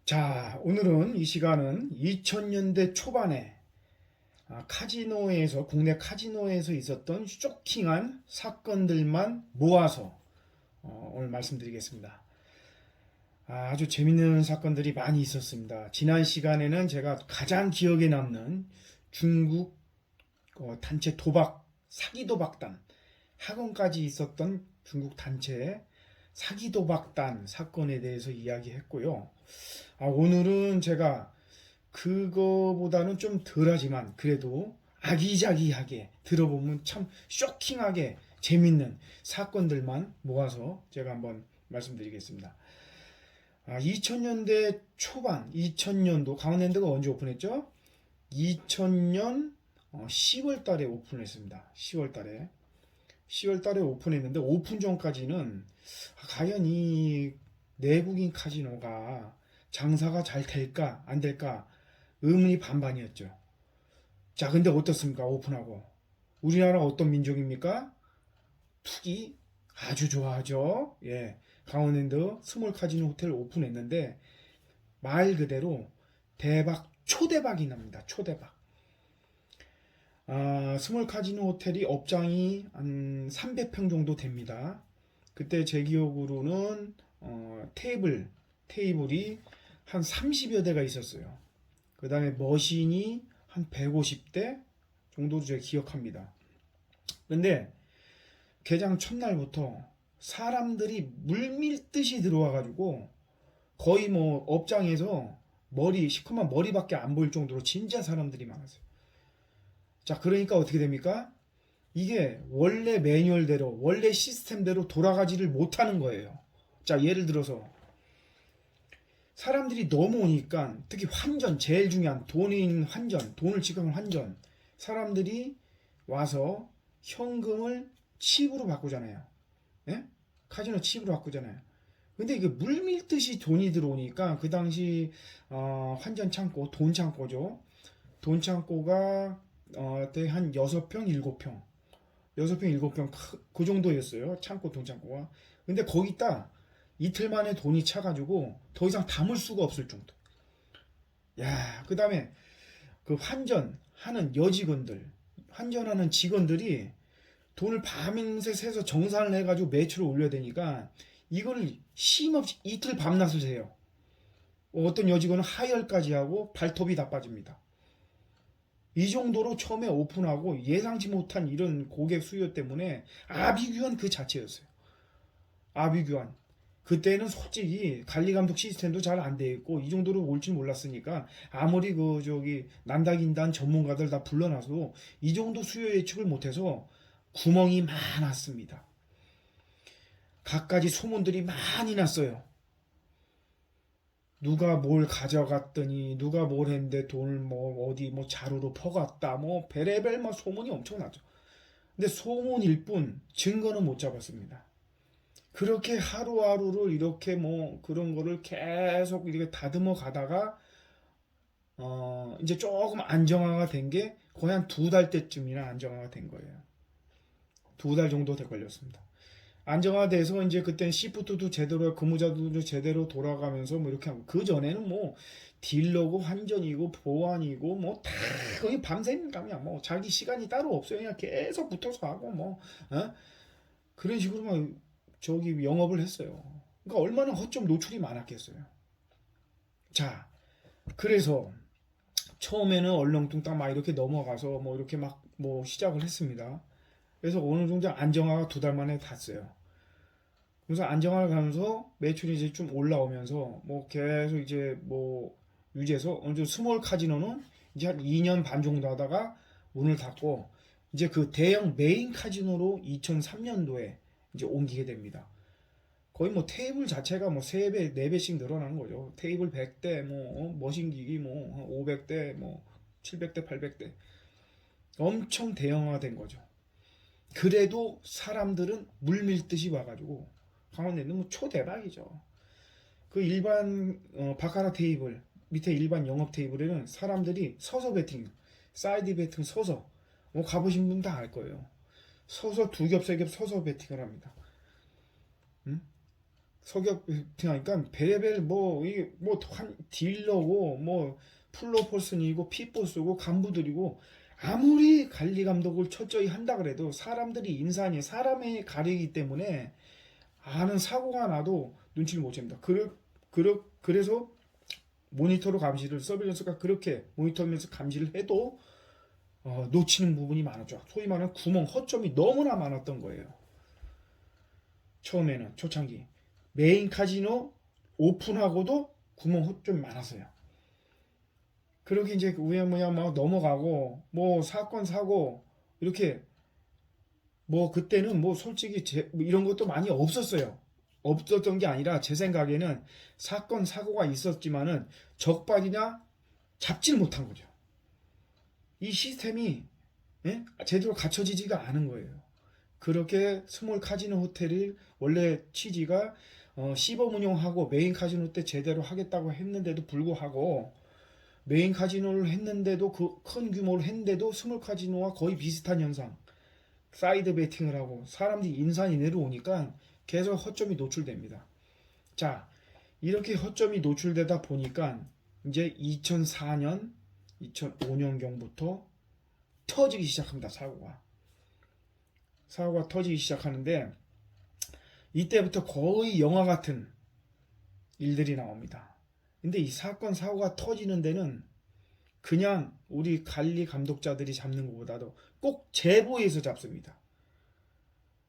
자, 오늘은 이 시간은 2000년대 초반에 카지노에서 국내 카지노에서 있었던 쇼킹한 사건들만 모아서 오늘 말씀드리겠습니다. 아주 재밌는 사건들이 많이 있었습니다. 지난 시간에는 제가 가장 기억에 남는 중국 단체 도박, 사기 도박단, 학원까지 있었던 중국 단체 사기 도박단 사건에 대해서 이야기했고요. 오늘은 제가 그거보다는 좀 덜하지만 그래도 아기자기하게 들어보면 참 쇼킹하게 재밌는 사건들만 모아서 제가 한번 말씀드리겠습니다. 2000년대 초반, 2000년도 강원랜드가 언제 오픈했죠? 2000년 10월 달에 오픈했습니다. 10월 달에. 10월 달에 오픈했는데 오픈 전까지는 과연 이 내국인 카지노가 장사가 잘 될까 안 될까 의문이 반반이었죠. 자, 근데 어떻습니까? 오픈하고. 우리나라 어떤 민족입니까? 투기 아주 좋아하죠. 예. 강원랜드 스몰 카지노 호텔 오픈했는데 말 그대로 대박, 초대박이 납니다. 초대박. 스몰 카지노 호텔이 업장이 한 300평 정도 됩니다. 그때 제 기억으로는 테이블이 한 30여 대가 있었어요. 그 다음에 머신이 한 150대 정도로 제가 기억합니다. 근데 개장 첫날부터 사람들이 물밀듯이 들어와가지고 거의 뭐 업장에서 시커먼 머리밖에 안 보일 정도로 진짜 사람들이 많았어요. 자, 그러니까 어떻게 됩니까? 이게 원래 매뉴얼대로, 원래 시스템대로 돌아가지를 못하는 거예요. 자, 예를 들어서 사람들이 너무 오니까 특히 환전, 제일 중요한 돈인 환전, 돈을 지급한 환전. 사람들이 와서 현금을 칩으로 바꾸잖아요. 예? 카지노 칩으로 바꾸잖아요. 근데 이게 물밀듯이 돈이 들어오니까 그 당시 환전 창고, 돈 창고죠. 돈 창고가 한 6평, 7평. 6평, 7평 그 정도였어요. 창고, 돈 창고가. 근데 거기다 이틀 만에 돈이 차가지고 더 이상 담을 수가 없을 정도. 야, 그 다음에 그 환전하는 여직원들, 환전하는 직원들이 돈을 밤새 새서 정산을 해가지고 매출을 올려야 되니까 이거를 쉼없이 이틀 밤낮을 새요. 어떤 여직원은 하혈까지 하고 발톱이 다 빠집니다. 이 정도로 처음에 오픈하고 예상치 못한 이런 고객 수요 때문에 아비규환 그 자체였어요. 아비규환. 그때는 솔직히 관리 감독 시스템도 잘 안 돼 있고 이 정도로 올 줄 몰랐으니까 아무리 난다긴단 전문가들 다 불러놔서 이 정도 수요 예측을 못해서 구멍이 많았습니다. 갖가지 소문들이 많이 났어요. 누가 뭘 가져갔더니 누가 뭘 했는데 돈을 어디 자루로 퍼갔다 베레벨 소문이 엄청나죠. 근데 소문일 뿐 증거는 못 잡았습니다. 그렇게 하루하루를 이렇게 그런 거를 계속 이렇게 다듬어 가다가 이제 조금 안정화가 된 게 거의 한 2달 때쯤이나 안정화가 된 거예요. 2달 정도 걸렸습니다. 안정화돼서 이제 그땐 시프트도 제대로 근무자들도 제대로 돌아가면서 이렇게 하고 그 전에는 딜러고 환전이고 보안이고 다 거의 밤샘 감이야. 자기 시간이 따로 없어요. 그냥 계속 붙어서 하고 그런 식으로 영업을 했어요. 그러니까 얼마나 허점 노출이 많았겠어요. 자, 그래서 처음에는 얼렁뚱땅 이렇게 넘어가서 이렇게 시작을 했습니다. 그래서 어느 정도 안정화가 2달 만에 갔어요. 그래서 안정화를 가면서 매출이 이제 좀 올라오면서 계속 이제 유지해서 어느 정도 스몰 카지노는 이제 한 2년 반 정도 하다가 문을 닫고 이제 그 대형 메인 카지노로 2003년도에 이제 옮기게 됩니다. 거의 테이블 자체가 3배, 4배씩 늘어나는 거죠. 테이블 100대, 머신기기 500대, 700대, 800대. 엄청 대형화된 거죠. 그래도 사람들은 물밀듯이 와가지고 강원랜드는 초대박이죠. 그 일반 바카라 테이블 밑에 일반 영업 테이블에는 사람들이 서서 베팅, 사이드 베팅 서서 가보신 분 다 알 거예요. 서서 2겹, 3겹 서서 베팅을 합니다. 응? 그러니까 베레벨 뭐 이게 뭐 한 딜러고 뭐 플로퍼슨이고 피보스고 간부들이고 아무리 관리 감독을 철저히 한다 그래도 사람들이 인산이 사람의 가리기 때문에 아는 사고가 나도 눈치를 못 챕니다. 그래서 모니터로 감시를 서빌런스가 그렇게 모니터면서 감시를 해도 놓치는 부분이 많았죠. 소위 말하는 구멍, 허점이 너무나 많았던 거예요. 처음에는 초창기 메인 카지노 오픈하고도 구멍 허점이 많았어요. 그렇게 이제 우야무야 막 넘어가고 뭐 사건 사고 이렇게 뭐 그때는 뭐 솔직히 뭐 이런 것도 많이 없었어요. 없었던 게 아니라 제 생각에는 사건 사고가 있었지만은 적발이나 잡지를 못한 거죠. 이 시스템이 제대로 갖춰지지가 않은 거예요. 그렇게 스몰 카지노 호텔을 원래 취지가 시범 운영하고 메인 카지노 때 제대로 하겠다고 했는데도 불구하고 메인 카지노를 했는데도 그 큰 규모를 했는데도 스몰 카지노와 거의 비슷한 현상. 사이드 베팅을 하고 사람들이 인산이 내려오니까 계속 허점이 노출됩니다. 자, 이렇게 허점이 노출되다 보니까 이제 2004년, 2005년경부터 터지기 시작합니다. 사고가 터지기 시작하는데 이때부터 거의 영화 같은 일들이 나옵니다. 근데 이 사건 사고가 터지는 데는 그냥 우리 관리 감독자들이 잡는 것보다도 꼭 제보에서 잡습니다.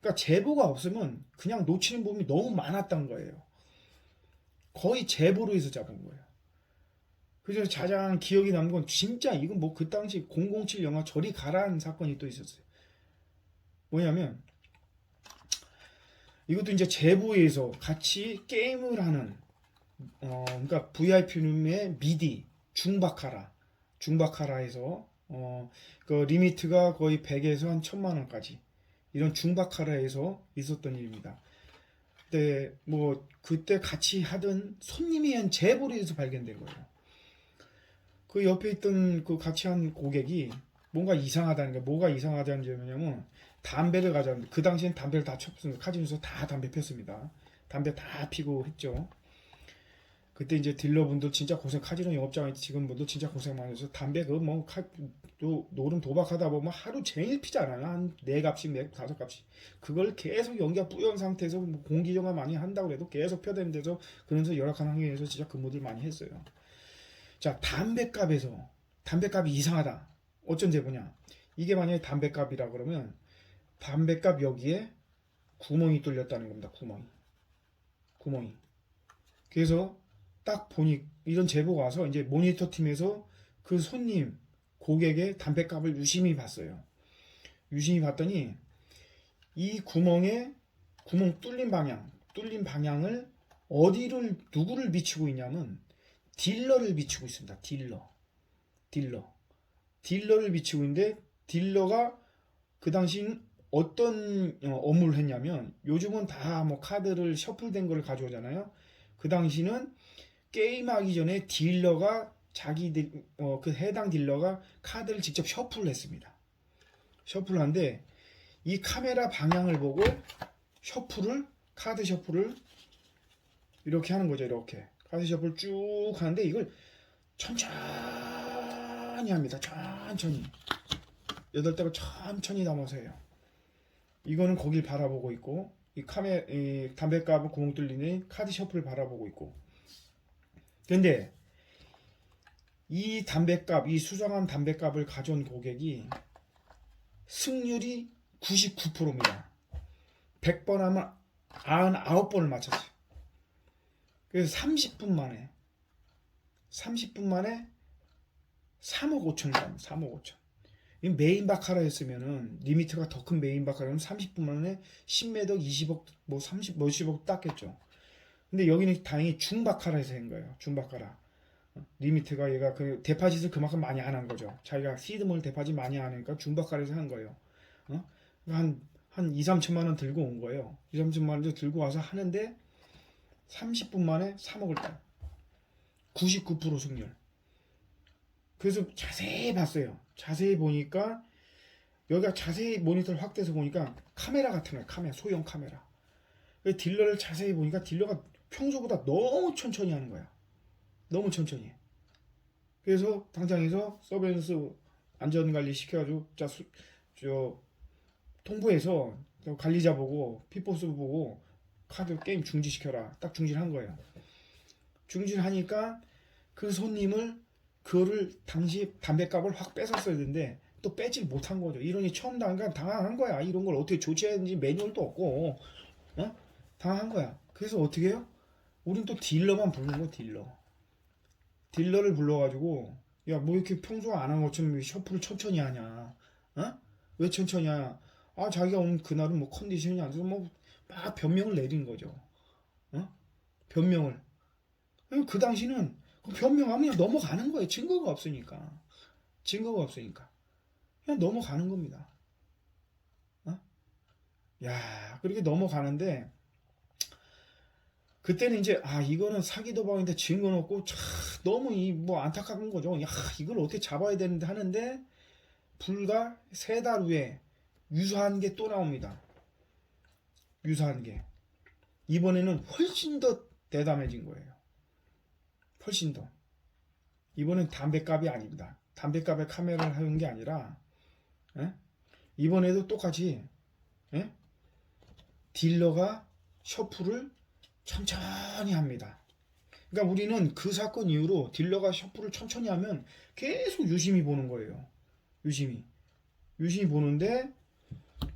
그러니까 제보가 없으면 그냥 놓치는 부분이 너무 많았던 거예요. 거의 제보로 해서 잡은 거예요. 그래서 가장 기억에 남는 건 진짜 이건 뭐 그 당시 007 영화 저리 가라는 사건이 또 있었어요. 뭐냐면 이것도 이제 제보에서 같이 게임을 하는 그러니까 VIP룸의 미디 중바카라에서 그 리미트가 거의 100에서 한 1000만 원까지 이런 중바카라에서 있었던 일입니다. 근데 뭐 그때 같이 하던 손님이 한 제보로 해서 발견된 거예요. 그 옆에 있던 그 같이 한 고객이 뭔가 이상하다는 게 뭐가 이상하다는 점이냐면 담배를 가져왔는데 그 당시엔 담배를 다 쳤습니다. 카지노에서 다 담배 폈습니다. 담배 다 피고 했죠. 그때 이제 딜러분들 진짜 고생, 카지노 영업장에 직원분들 진짜 고생 많이 해서 담배 그뭐 노름 도박하다 보면 하루 종일 피잖아요. 한 4갑씩, 5갑씩. 그걸 계속 연기가 뿌연 상태에서 뭐 공기정화 많이 한다고 해도 계속 펴대는 데서 그러면서 열악한 환경에서 진짜 근무들 많이 했어요. 자, 담배값이 이상하다. 어쩐 제보냐. 이게 만약에 담배값이라 그러면 담배값 여기에 구멍이 뚫렸다는 겁니다. 구멍이. 그래서 딱 보니 이런 제보가 와서 이제 모니터 팀에서 그 손님 고객의 담배값을 유심히 봤어요. 유심히 봤더니 이 구멍 뚫린 방향을 누구를 비추고 있냐면 딜러를 비추고 있습니다. 딜러를 비추고 있는데 딜러가 그 당시 어떤 업무를 했냐면 요즘은 다 뭐 카드를 셔플된 걸 가져오잖아요. 그 당시는 게임하기 전에 딜러가 그 해당 딜러가 카드를 직접 셔플을 했습니다. 셔플을 하는데 이 카메라 방향을 보고 카드 셔플을 이렇게 하는 거죠. 이렇게 카드 셔플 쭉 하는데 이걸 천천히 합니다. 천천히 8대가 천천히 남아서 해요. 이거는 거길 바라보고 있고 이 담배값을 구멍 뚫리는 카드 셔플을 바라보고 있고 근데 이 수상한 담배값을 가져온 고객이 승률이 99%입니다. 100번 하면 99번을 맞췄어요. 그래서 30분 만에 3억 5천이랍니다. 3억 5천. 이 메인 바카라 했으면은 리미트가 더 큰 메인 바카라면 30분 만에 10매덕 20억 뭐 30 몇십억 땄겠죠. 근데 여기는 다행히 중바카라에서 한 거예요. 중바카라. 리미트가 얘가 그 데파짓을 그만큼 많이 안 한 거죠. 자기가 시드몰 데파짓 많이 안 하니까 중바카라에서 한 거예요. 한 2, 3천만 원 들고 온 거예요. 2, 3천만 원 들고 와서 하는데 30분 만에 3억을 따요. 99% 승률. 그래서 자세히 봤어요. 자세히 보니까 여기가 자세히 모니터를 확대해서 보니까 카메라 같은 거예요. 소형 카메라. 딜러를 자세히 보니까 딜러가 평소보다 너무 천천히 하는 거야. 너무 천천히 해. 그래서 당장에서 서베이런스 안전관리 시켜가지고 저 통보해서 관리자 보고 피포스 보고 카드 게임 중지시켜라. 딱 중지한 거예요. 중지하니까 그 손님을 그거를 당시 담배값을 확 뺏었어야 되는데 또 빼질 못한 거죠. 이론이 처음 당한 거야. 이런 걸 어떻게 조치해야 되는지 매뉴얼도 없고 당한 거야. 그래서 어떻게 해요? 우린 또 딜러만 부르는 거 딜러를 불러가지고 야 뭐 이렇게 평소 안 한 것처럼 셔플을 천천히 하냐? 왜 천천히 하냐? 자기가 오늘 그날은 뭐 컨디션이 안 좋아서 뭐 막 변명을 내린 거죠. 변명을. 그 당시는 변명하면 그냥 넘어가는 거예요. 증거가 없으니까. 그냥 넘어가는 겁니다. 야, 그렇게 넘어가는데 그때는 이제 이거는 사기 도박인데 증거는 없고 너무 뭐 안타까운 거죠. 야, 이걸 어떻게 잡아야 되는데 하는데 불과 3달 후에 유사한 게 또 나옵니다. 유사한 게. 이번에는 훨씬 더 대담해진 거예요. 훨씬 더. 이번엔 담배값이 아닙니다. 담배값에 카메라를 하는 게 아니라 이번에도 똑같이 딜러가 셔플을 천천히 합니다. 그러니까 우리는 그 사건 이후로 딜러가 셔플을 천천히 하면 계속 유심히 보는 거예요. 유심히 보는데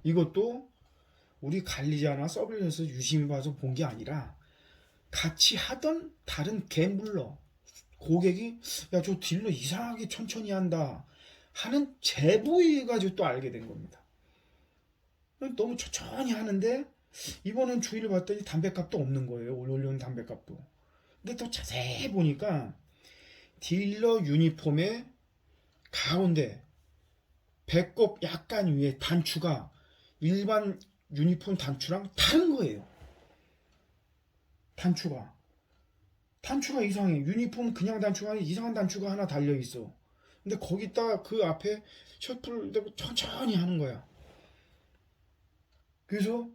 이것도 우리 관리자나 서빌런스 유심히 봐서 본 게 아니라 같이 하던 다른 갬블러 고객이 야 저 딜러 이상하게 천천히 한다 하는 제보에 가지고 또 알게 된 겁니다. 너무 천천히 하는데 이번엔 주의를 봤더니 담배값도 없는 거예요. 올려온 담배값도. 근데 또 자세히 보니까 딜러 유니폼의 가운데 배꼽 약간 위에 단추가 일반 유니폼 단추랑 다른 거예요. 단추가 이상해. 유니폼 그냥 단추가 아니라 이상한 단추가 하나 달려 있어. 근데 거기다가 그 앞에 셔플을 천천히 하는 거야. 그래서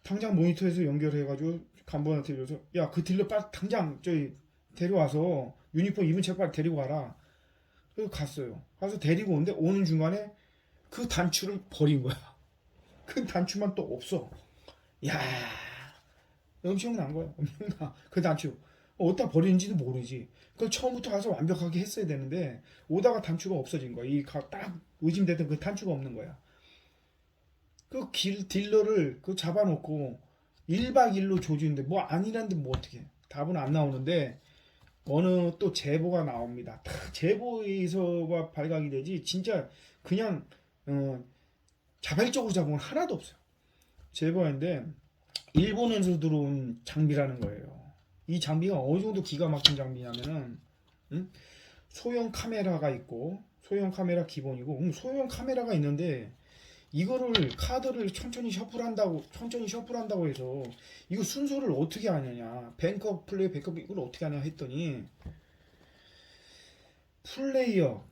당장 모니터에서 연결해가지고 간부한테 이래서 야 그 딜러 빨리 당장 저기 데려와서 유니폼 입은 채 빨리 데리고 와라. 그래서 갔어요. 가서 데리고 오는데 오는 중간에 그 단추를 버린 거야. 그 단추만 또 없어. 야 엄청난 거야. 엄청나. 그 단추 어디다 버리는지도 모르지. 그걸 처음부터 가서 완벽하게 했어야 되는데 오다가 단추가 없어진 거야. 딱 의심되던 그 단추가 없는 거야. 그 딜러를 잡아놓고 1박 2일로 조지는데 뭐 아니란데 뭐 어떻게 답은 안 나오는데 어느 또 제보가 나옵니다. 다 제보에서 발각이 되지 진짜 그냥 자발적으로 잡은 건 하나도 없어요. 제보인데 일본에서 들어온 장비라는 거예요. 이 장비가 어느 정도 기가 막힌 장비냐면은 소형 카메라가 있고 소형 카메라 기본이고 소형 카메라가 있는데 이거를 카드를 천천히 셔플한다고 해서 이거 순서를 어떻게 하느냐 뱅커 플레이 백업 이걸 어떻게 하냐 했더니 플레이어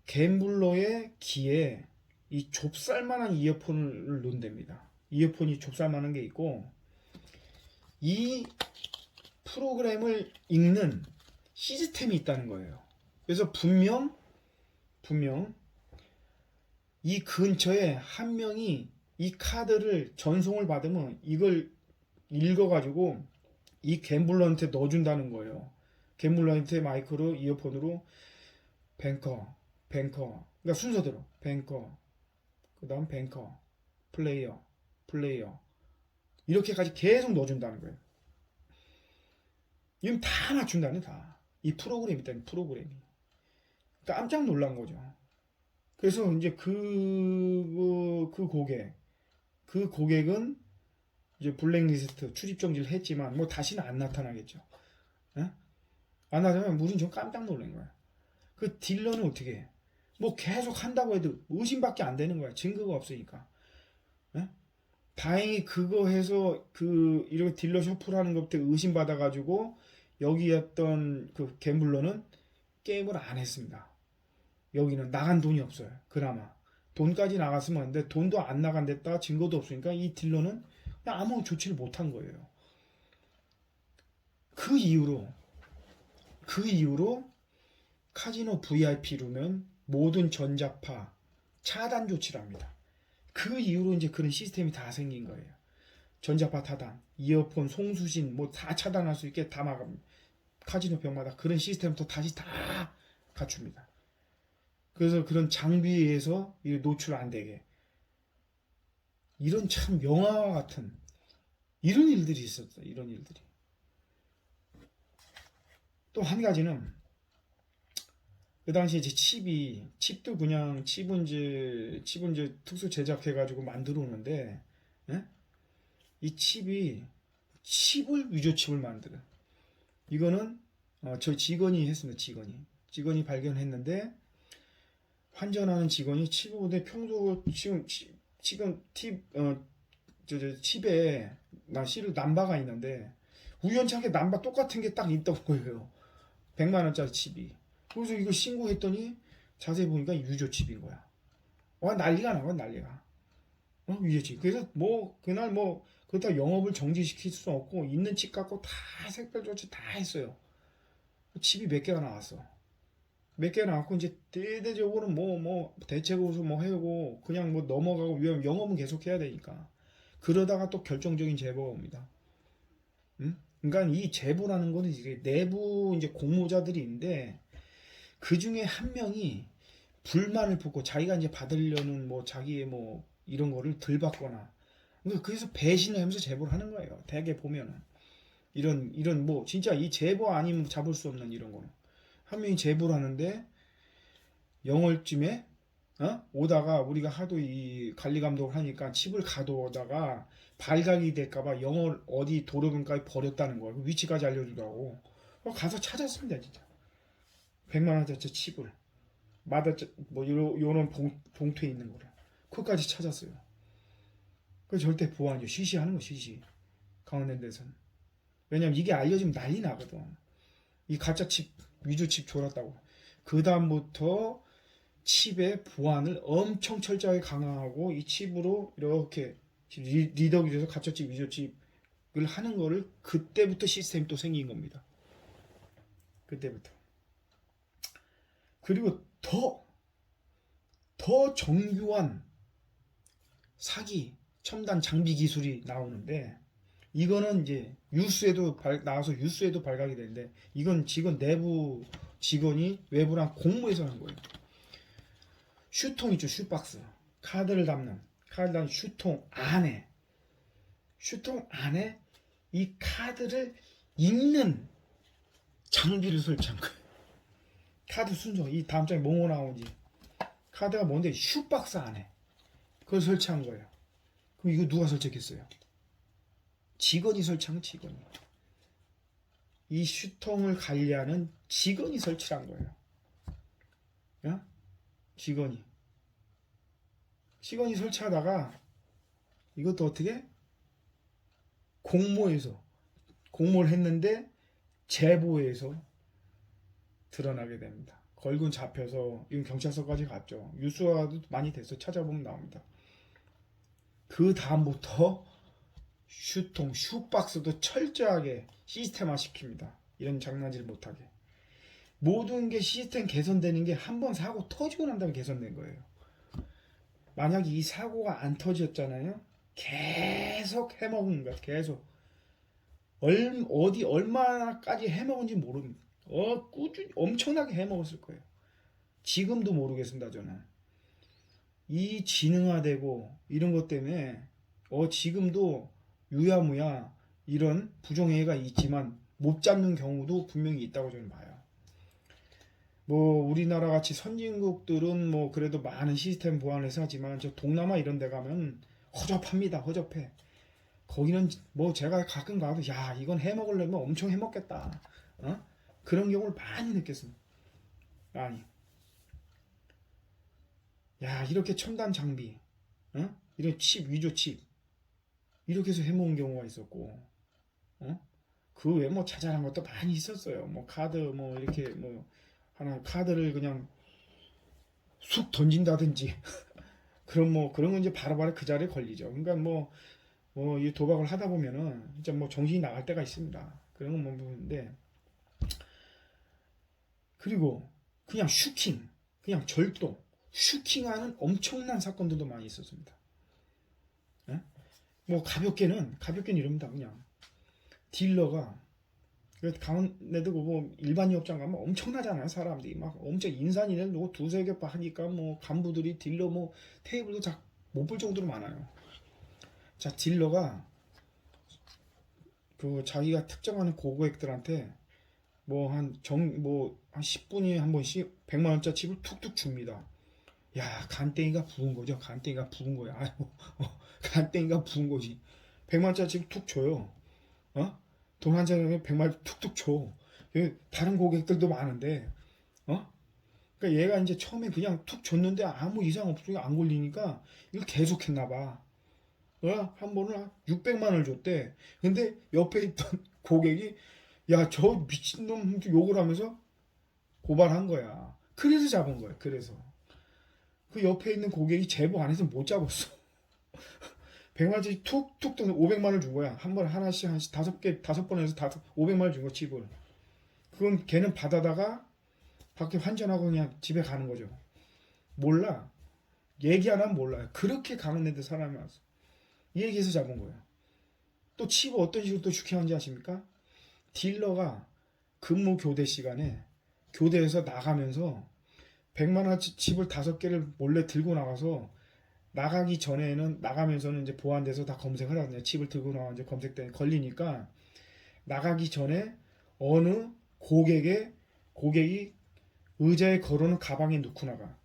갬블러의 귀에 이 좁쌀만한 이어폰을 넣는답니다. 이어폰이 좁쌀만한 게 있고 이 프로그램을 읽는 시스템이 있다는 거예요. 그래서 분명 이 근처에 한 명이 이 카드를 전송을 받으면 이걸 읽어가지고 이 갬블러한테 넣어준다는 거예요. 갬블러한테 마이크로 이어폰으로 뱅커 그러니까 순서대로 뱅커 그 다음 뱅커 플레이어 이렇게까지 계속 넣어준다는 거예요. 이건 다 맞춘다네 다. 이 프로그램이 있다는 프로그램이. 깜짝 놀란 거죠. 그래서 이제 그 고객은 이제 블랙리스트 출입 정지를 했지만 뭐 다시는 안 나타나겠죠. 안 나타나면 우린 좀 깜짝 놀란 거야. 그 딜러는 어떻게 해? 뭐 계속 한다고 해도 의심밖에 안 되는 거야. 증거가 없으니까. 다행히 그거 해서 이렇게 딜러 셔플하는 것부터 의심받아가지고 여기였던 그 갬블러는 게임을 안 했습니다. 여기는 나간 돈이 없어요. 그나마 돈까지 나갔으면 하는데 돈도 안 나간댔다 증거도 없으니까 이 딜러는 그냥 아무 조치를 못한 거예요. 그 이후로 카지노 VIP로는 모든 전자파 차단 조치를 합니다. 그 이후로 이제 그런 시스템이 다 생긴 거예요. 전자파 차단, 이어폰, 송수신 뭐 다 차단할 수 있게 다 막습니다. 카지노 병마다 그런 시스템도 다시 다 갖춥니다. 그래서 그런 장비에서 노출 안 되게 이런 참 영화와 같은 이런 일들이 있었어요. 이런 일들이. 또 한 가지는 그 당시에 이제 칩도 그냥 칩은 이제 특수 제작해가지고 만들어 오는데, 예? 이 칩을 위조칩을 만들어. 이거는 저희 직원이 했습니다. 직원이 발견했는데 환전하는 직원이 칩보다 평소 지금 칩에 실을 남바가 있는데 우연찮게 남바 똑같은 게 딱 있던 거예요. 100만 원짜리 칩이. 그래서 이거 신고했더니 자세히 보니까 유조칩인 거야. 와 난리가 나와 난리가. 유조칩. 그래서 뭐 그날 뭐 그렇다 영업을 정지시킬 수 없고 있는 칩 갖고 다 색별 조치 다 했어요. 칩이 몇 개가 나왔어. 몇 개가 나왔고 이제 대대적으로 뭐 대책으로 뭐 해고 그냥 뭐 넘어가고 영업은 계속 해야 되니까. 그러다가 또 결정적인 제보가 옵니다. 응? 그러니까 이 제보라는 거는 이제 내부 이제 공모자들이 있는데 그 중에 한 명이 불만을 품고 자기가 이제 받으려는 뭐 자기의 뭐 이런 거를 덜 받거나 그러니까 그래서 배신을 하면서 제보를 하는 거예요. 대개 보면은 이런 뭐 진짜 이 제보 아니면 잡을 수 없는 이런 거는 한 명이 제보를 하는데 영월쯤에 오다가 우리가 하도 이 관리 감독을 하니까 칩을 가져오다가 발각이 될까봐 영월 어디 도로변까지 버렸다는 거예요. 그 위치까지 알려주더라고. 가서 찾았습니다 진짜. 100만 원짜리 칩을 마다 뭐 요런 봉투에 있는 거를 그것까지 찾았어요. 그 절대 보안이죠. 시시하는 거 시시. 강원랜 데서는. 왜냐면 이게 알려지면 난리 나거든. 이 가짜 칩 위조 칩 졸았다고. 그 다음부터 칩의 보안을 엄청 철저하게 강화하고 이 칩으로 이렇게 리더기 돼서 가짜칩 위조칩을 하는 거를 그때부터 시스템이 또 생긴 겁니다. 그때부터. 그리고 더 정교한 사기 첨단 장비 기술이 나오는데 이거는 이제 나와서 뉴스에도 발각이 되는데 이건 직원 내부 직원이 외부랑 공모해서 한 거예요. 슈통 있죠, 슈박스. 카드 담는 슈통 안에 이 카드를 읽는 장비를 설치한 거예요. 카드 순서 이 다음 장에 뭐뭐 나오는지 카드가 뭔데 슈박스 안에 그걸 설치한 거예요. 그럼 이거 누가 설치했어요? 직원이 설치한 거 직원이. 이 슈통을 관리하는 직원이 설치한 거예요. 야? 직원이 설치하다가 이것도 어떻게 공모를 했는데 제보에서 드러나게 됩니다. 걸군 잡혀서 이건 경찰서까지 갔죠. 뉴스화도 많이 됐어. 찾아보면 나옵니다. 그 다음부터 슈박스도 철저하게 시스템화 시킵니다. 이런 장난질 못하게. 모든 게 시스템 개선되는 게 한 번 사고 터지고 난 다음에 개선된 거예요. 만약에 이 사고가 안 터졌잖아요. 계속 해먹은 거야. 계속. 어디 얼마나까지 해먹은지 모릅니다. 꾸준히 엄청나게 해먹었을 거예요. 지금도 모르겠습니다. 저는. 이 지능화되고 이런 것 때문에 지금도 유야무야 이런 부정행위가 있지만 못 잡는 경우도 분명히 있다고 저는 봐요. 뭐 우리나라 같이 선진국들은 뭐 그래도 많은 시스템 보안해서 하지만 저 동남아 이런 데 가면 허접합니다. 허접해. 거기는 뭐 제가 가끔 가도 야 이건 해먹으려면 엄청 해먹겠다. 그런 경우를 많이 느꼈습니다. 많이. 야 이렇게 첨단 장비 이런 칩 위조 칩 이렇게 해서 해먹은 경우가 있었고 그 외에 뭐 자잘한 것도 많이 있었어요. 뭐 카드 뭐 이렇게 뭐 하나 카드를 그냥 쑥 던진다든지 그런 건 이제 바로바로 그 자리에 걸리죠. 그러니까 뭐 이 도박을 하다 보면은 진짜 뭐 정신이 나갈 때가 있습니다. 그런 건뭐 보는데 그리고 그냥 슈킹, 그냥 절도, 슈킹하는 엄청난 사건들도 많이 있었습니다. 예? 뭐 가볍게는 이럽니다. 그냥 딜러가 강원내도 뭐 일반 역장 가면 엄청나잖아요. 사람들이 막 엄청 인산이네 뭐 두세 개 하니까 뭐 간부들이 딜러 뭐 테이블도 못 볼 정도로 많아요. 자, 딜러가 그 자기가 특정하는 고객들한테 뭐 한 10분에 한 번씩 100만 원짜리 칩을 툭툭 줍니다. 야, 간땡이가 부은 거죠. 간땡이가 부은 거야. 아이고, 간땡이가 부은 거지. 100만 원짜리 칩을 툭 줘요. 어? 돈 한 장에 100만 원 툭툭 줘. 다른 고객들도 많은데, 어? 그러니까 얘가 이제 처음에 그냥 툭 줬는데 아무 이상 없이 안 걸리니까 이걸 계속 했나 봐. 한 번은 600만 원을 줬대. 근데 옆에 있던 고객이 야, 저 미친놈 욕을 하면서 고발한 거야. 그래서 잡은 거야. 그래서. 그 옆에 있는 고객이 제보 안 해서 못 잡았어. 100만 원짜리 툭툭 또 500만 원을 준 거야. 한 번에 하나씩 다섯 번 해서 500만 원을 준 거야, 칩을. 그건 걔는 받아다가 밖에 환전하고 그냥 집에 가는 거죠. 몰라. 얘기 안 하면 몰라요. 그렇게 가는 애들 사람이 왔어. 이 얘기해서 잡은 거예요. 또 칩을 어떤 식으로 또 슈킹하는지 아십니까? 딜러가 근무 교대 시간에 교대에서 나가면서 100만 원치 칩을 5개를 몰래 들고 나가서 나가면서는 이제 보안돼서 다 검색을 하거든요. 칩을 들고 나와 이제 검색 때 걸리니까 나가기 전에 어느 고객이 의자에 걸어놓은 가방에 넣고 나가.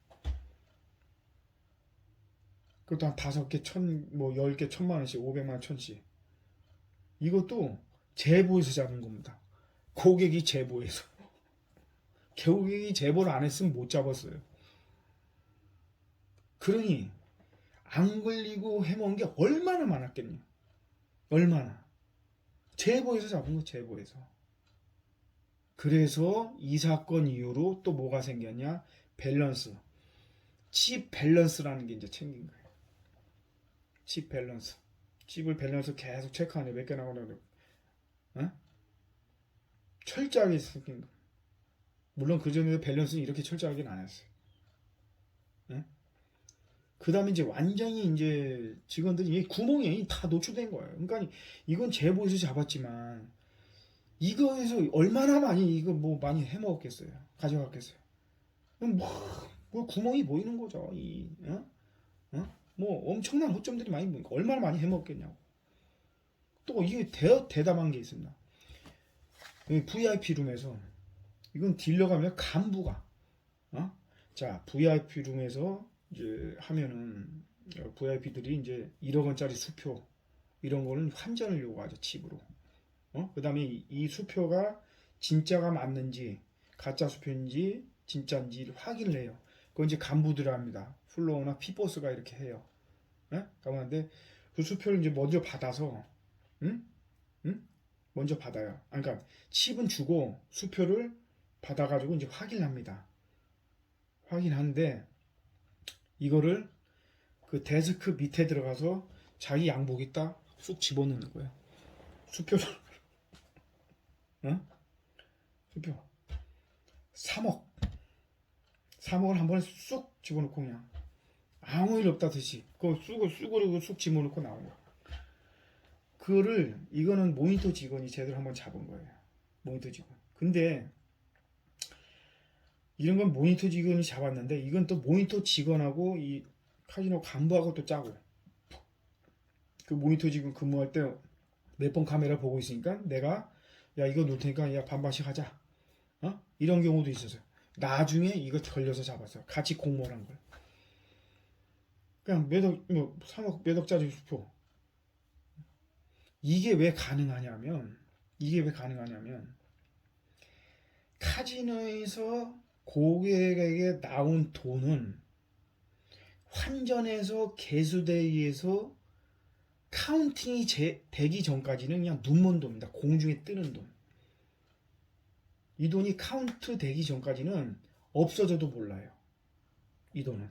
그것도 한 5개 뭐 10개 1000만 원씩 500만 원 천씩. 이것도 제보에서 잡은 겁니다. 고객이 제보해서. 고객이 제보를 안 했으면 못 잡았어요. 그러니 안 걸리고 해먹은 게 얼마나 많았겠냐. 얼마나. 제보에서 잡은 거 제보에서. 그래서 이 사건 이후로 또 뭐가 생겼냐. 밸런스. 칩 밸런스라는 게 이제 생긴 거예요. 칩 밸런스. 칩을 밸런스 계속 체크하네. 몇 개 나오나. 어? 철저하게 생긴 거. 물론 그전에도 밸런스는 이렇게 철저하게는 안 했어요. 어? 그 다음에 이제 완전히 이제 직원들이 구멍이 다 노출된 거예요. 그러니까 이건 제보에서 잡았지만 이거에서 얼마나 많이 이거 뭐 많이 해먹었겠어요. 가져갔겠어요. 뭐 구멍이 보이는 거죠. 뭐 엄청난 허점들이 많이 보니까 얼마나 많이 해먹겠냐고. 또 이게 대담한 게 있습니다. VIP 룸에서 이건 딜러 가면 간부가 자 VIP 룸에서 이제 하면은 VIP들이 이제 1억 원짜리 수표 이런 거는 환전을 요구하죠 칩으로. 그다음에 이 수표가 진짜가 맞는지 가짜 수표인지 진짜인지 확인을 해요. 그건 이제 간부들이 합니다. 플로어나 피보스가 이렇게 해요. 그런데 그 수표를 이제 먼저 받아서 응? 응? 먼저 받아요. 그러니까 칩은 주고 수표를 받아가지고 이제 확인합니다. 확인하는데 이거를 그 데스크 밑에 들어가서 자기 양복 있다 쑥 집어넣는 거예요. 수표를 수표 3억을 한 번에 쑥 집어넣고 그냥 아무 일 없다듯이 그거 쑥으로 쑥 집어넣고 나온 거야. 그거를 이거는 모니터 직원이 제대로 한번 잡은 거예요. 모니터 직원. 근데 이런 건 모니터 직원이 잡았는데 이건 또 모니터 직원하고 이 카지노 간부하고 또 짜고 그 모니터 직원 근무할 때 몇 번 카메라 보고 있으니까 내가 야 이거 놓을 테니까 야 반반씩 하자 이런 경우도 있었어요. 나중에 이거 걸려서 잡았어요. 같이 공모를 한 걸. 그냥 뭐 3억 몇 억짜리 수표. 이게 왜 가능하냐면 카지노에서 고객에게 나온 돈은 환전해서 개수대에서 카운팅이 되기 전까지는 그냥 눈먼 돈입니다. 공중에 뜨는 돈. 이 돈이 카운트 되기 전까지는 없어져도 몰라요. 이 돈은.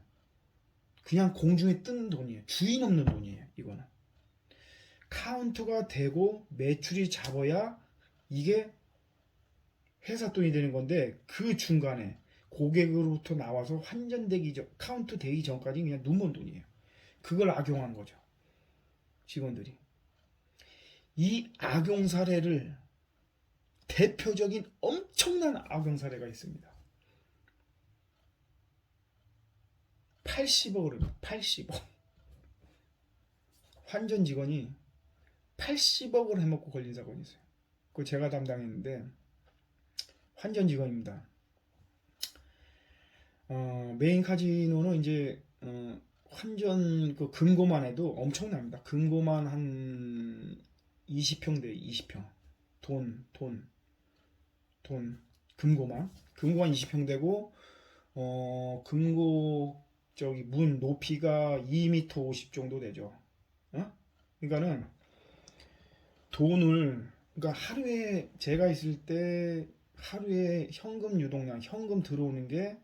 그냥 공중에 뜨는 돈이에요. 주인 없는 돈이에요. 이거는. 카운트가 되고 매출이 잡아야 이게 회사 돈이 되는 건데 그 중간에 고객으로부터 나와서 환전되기 전, 카운트 되기 전까지 그냥 눈먼 돈이에요. 그걸 악용한 거죠. 직원들이. 이 악용 사례를 대표적인 엄청난 악용 사례가 있습니다. 80억을 80억. 환전 직원이 80억을 해먹고 걸린 사건이 있어요. 그거 제가 담당했는데 환전 직원입니다. 메인 카지노는 이제 환전 그 금고만 해도 엄청납니다. 금고만 한 20평 돼 20평. 돈 금고만 20평 되고 금고 저기 문 높이가 2m 50 정도 되죠. 그러니까는 돈을 그러니까 하루에 제가 있을 때 하루에 현금 유동량 현금 들어오는 게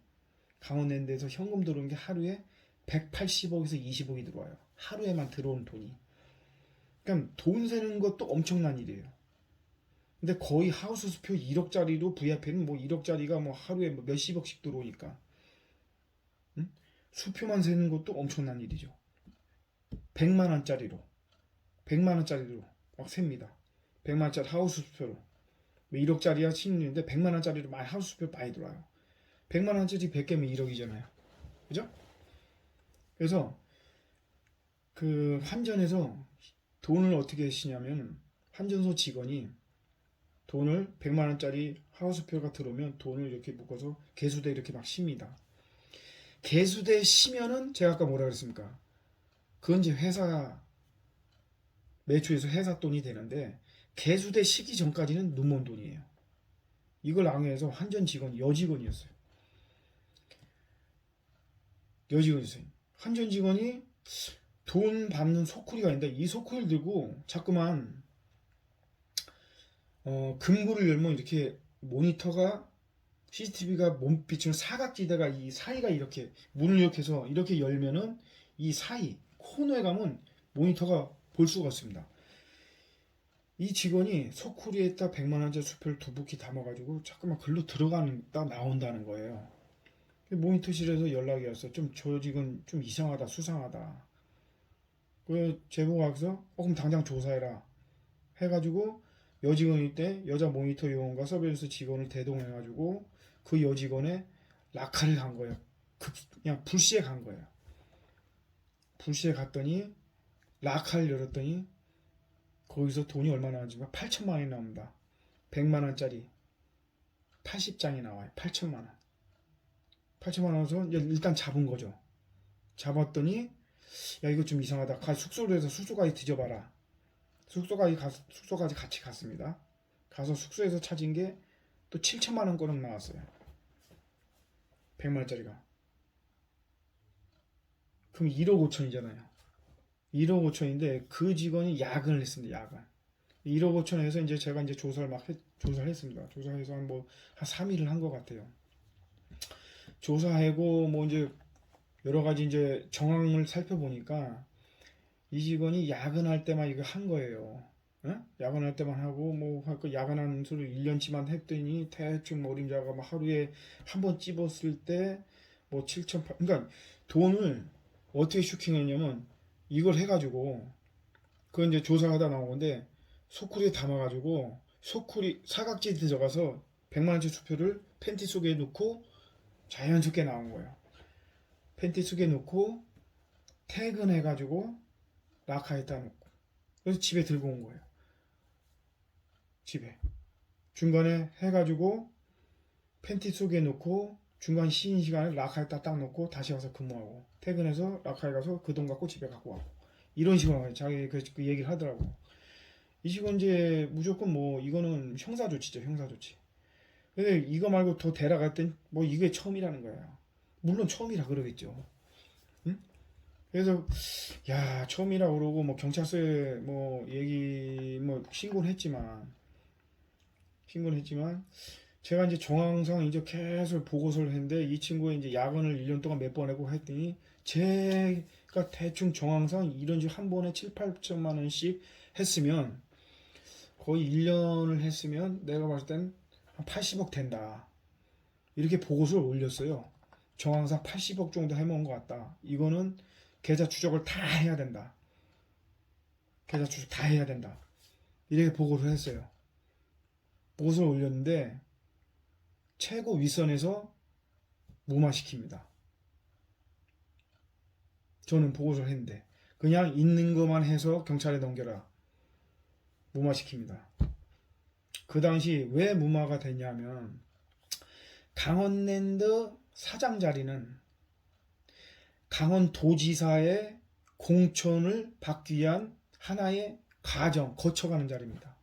강원랜드에서 현금 들어오는 게 하루에 180억에서 20억이 들어와요. 하루에만 들어오는 돈이. 그러니까 돈 세는 것도 엄청난 일이에요. 근데 거의 하우스 수표 1억짜리로 VIP는 뭐 1억짜리가 뭐 하루에 뭐 몇십억씩 들어오니까 수표만 세는 것도 엄청난 일이죠. 100만 원짜리로 막 셉니다. 100만원짜리 하우스 수표로 1억짜리야 치는데 100만원짜리로 많이 하우스 수표 많이 들어와요. 100만원짜리 100개면 1억이잖아요. 그죠? 그래서 그 환전에서 돈을 어떻게 쓰냐면 환전소 직원이 돈을 100만원짜리 하우스표가 들어오면 돈을 이렇게 묶어서 개수대 이렇게 막 씁니다. 개수대 시면은 제가 아까 뭐라 그랬습니까? 그건 이제 회사 매출에서 회사 돈이 되는데 개수대 시기 전까지는 눈먼 돈이에요. 이걸 악용해서 환전 직원 여직원이었어요. 환전 직원이 돈 받는 소쿠리가 있는데 이 소쿠리를 들고 자꾸만 금고를 열면 이렇게 모니터가 CCTV가 몸비치는 사각지대가 이 사이가 이렇게 문을 이렇게 해서 이렇게 열면은 이 사이 코너에 가면 모니터가 볼 수가 없습니다. 이 직원이 소쿠리에다 100만원짜리 수표를 두 부키 담아가지고 자꾸만 글로 들어가다 나온다는 거예요. 모니터실에서 연락이 왔어. 저 직원 좀 이상하다, 수상하다. 그 제보가 와서 그럼 당장 조사해라. 해가지고 여직원일 때 여자 모니터 요원과 서비스 직원을 대동해가지고 그 여직원의 낙하를 간 거예요. 그냥 불시에 간 거예요. 불시에 갔더니 낙하를 열었더니 거기서 돈이 얼마 나왔는지 8천만 원이 나옵니다. 100만 원짜리 80장이 나와요. 8천만 원. 8천만 원에서 일단 잡은 거죠. 잡았더니 야 이거 좀 이상하다. 숙소로 해서 숙소까지 뒤져봐라. 숙소까지 같이 갔습니다. 가서 숙소에서 찾은 게 또 7천만 원가량 나왔어요. 100만 원짜리가. 그럼 1억 5천이잖아요. 1억 5천인데 그 직원이 야근을 했습니다. 야근. 1억 5천에서 이제 제가 이제 조사를 했습니다. 조사해서 한 3일을 한 것 같아요. 조사하고 뭐 이제 여러 가지 이제 정황을 살펴보니까 이 직원이 야근할 때만 이거 한 거예요. 야근할 때만 하고 뭐 야근하는 수를 1년치만 했더니 대충 어림잡아 하루에 한 번 찝었을 때 뭐 7,800 그러니까 돈을 어떻게 슈킹했냐면 이걸 해가지고 그건 이제 조사하다 나온 건데 소쿠리에 담아가지고 소쿠리 사각지에 들어가서 100만원짜리 수표를 팬티 속에 넣고 자연스럽게 나온 거예요. 팬티 속에 넣고 퇴근해가지고 라카에다 놓고 그래서 집에 들고 온 거예요. 집에 중간에 해가지고 팬티 속에 넣고 중간 쉬는 시간에 라카에다 딱 놓고 다시 와서 근무하고 퇴근해서 라카에 가서 그 돈 갖고 집에 갖고 와고 이런 식으로 자기 그 얘기를 하더라고. 이 식은 이제 무조건 뭐 이거는 형사조치죠. 형사조치. 근데 이거 말고 더 데려갔더니 뭐 이게 처음이라는 거야. 물론 처음이라 그러겠죠. 응? 그래서 야 처음이라 그러고 뭐 경찰서에 뭐 얘기 뭐 신고는 했지만 제가 이제 정황상 이제 계속 보고서를 했는데 이 친구가 이제 야근을 1년 동안 몇 번 하고 했더니 제가 대충 정황상 이런 식 한 번에 7, 8천만 원씩 했으면 거의 1년을 했으면 내가 봤을 땐 한 80억 된다. 이렇게 보고서를 올렸어요. 정황상 80억 정도 해먹은 것 같다. 이거는 계좌 추적을 다 해야 된다. 계좌 추적 다 해야 된다. 이렇게 보고를 했어요. 보고서를 올렸는데 최고 윗선에서 무마시킵니다. 저는 보고서를 했는데 그냥 있는 것만 해서 경찰에 넘겨라. 무마시킵니다. 그 당시 왜 무마가 됐냐면 강원랜드 사장 자리는 강원도지사의 공천을 받기 위한 하나의 과정, 거쳐가는 자리입니다.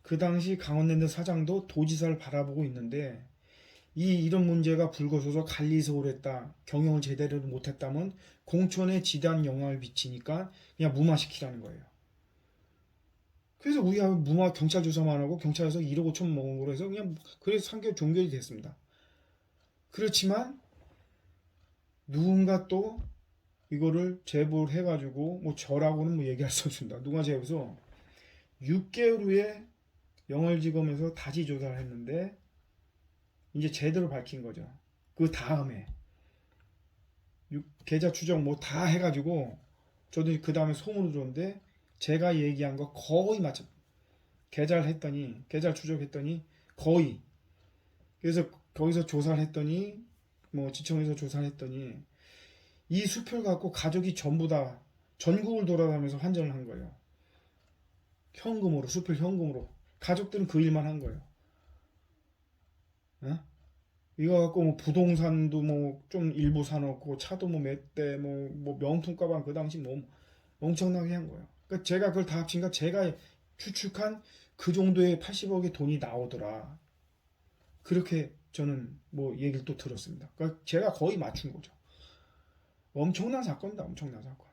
그 당시 강원랜드 사장도 도지사를 바라보고 있는데 이런 문제가 불거져서 관리소홀 했다, 경영을 제대로 못했다면 공천에 지대한 영향을 미치니까 그냥 무마시키라는 거예요. 그래서 우리가 무마 경찰 조사만 하고 경찰에서 1억 5천 먹은 거로 해서 그냥 그래서 3개월 종결이 됐습니다. 그렇지만 누군가 또 이거를 제보를 해가지고 뭐 저라고는 뭐 얘기할 수 없습니다. 누가 제보해서 6개월 후에 영월지검에서 다시 조사를 했는데 이제 제대로 밝힌 거죠. 그 다음에 계좌 추적 뭐 다 해가지고 저도 그 다음에 소문을 들었는데 제가 얘기한 거 거의 맞죠. 계좌를 추적했더니 거의. 그래서 거기서 조사를 했더니 뭐 지청에서 조사를 했더니 이 수표를 갖고 가족이 전부 다 전국을 돌아다니면서 환전을 한 거예요. 현금으로, 수표 현금으로. 가족들은 그 일만 한 거예요. 어? 이거 갖고 뭐 부동산도 뭐 좀 일부 사놓고 차도 뭐 몇 대 뭐 명품 가방 그 당시 뭐 엄청나게 한 거예요. 그러니까 제가 그걸 다 합치니까 제가 추측한 그 정도의 80억의 돈이 나오더라. 그렇게 저는 뭐 얘기를 또 들었습니다. 그러니까 제가 거의 맞춘 거죠. 엄청난 사건입니다. 엄청난 사건.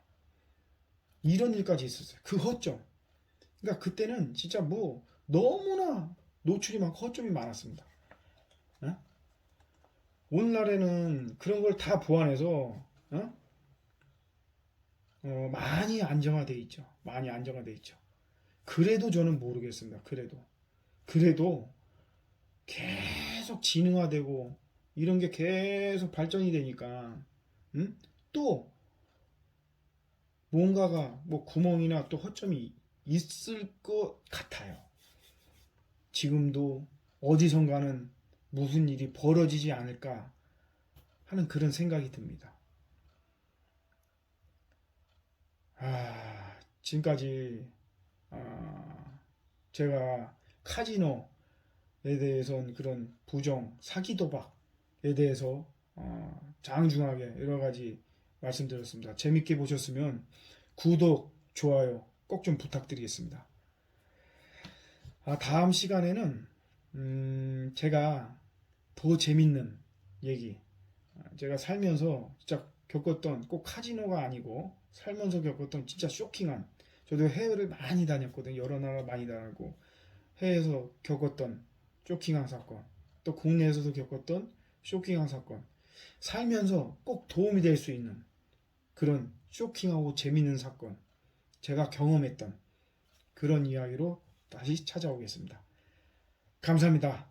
이런 일까지 있었어요. 그 허점. 그러니까 그때는 진짜 뭐 너무나 노출이 많고 허점이 많았습니다. 어? 오늘날에는 그런 걸 다 보완해서 많이 안정화돼 있죠. 많이 안정화돼 있죠. 그래도 저는 모르겠습니다. 그래도 계속 진흥화되고 이런 게 계속 발전이 되니까 또 뭔가가 뭐 구멍이나 또 허점이 있을 것 같아요. 지금도 어디선가는 무슨 일이 벌어지지 않을까 하는 그런 생각이 듭니다. 지금까지 제가 카지노에 대해서는 그런 부정, 사기 도박에 대해서 장중하게 여러 가지 말씀드렸습니다. 재밌게 보셨으면 구독, 좋아요 꼭 좀 부탁드리겠습니다. 다음 시간에는 제가 더 재밌는 얘기, 제가 살면서 진짜 겪었던 꼭 카지노가 아니고 살면서 겪었던 진짜 쇼킹한, 저도 해외를 많이 다녔거든요. 여러 나라 많이 다니고 해외에서 겪었던 쇼킹한 사건, 또 국내에서도 겪었던 쇼킹한 사건, 살면서 꼭 도움이 될 수 있는 그런 쇼킹하고 재밌는 사건, 제가 경험했던 그런 이야기로 다시 찾아오겠습니다. 감사합니다.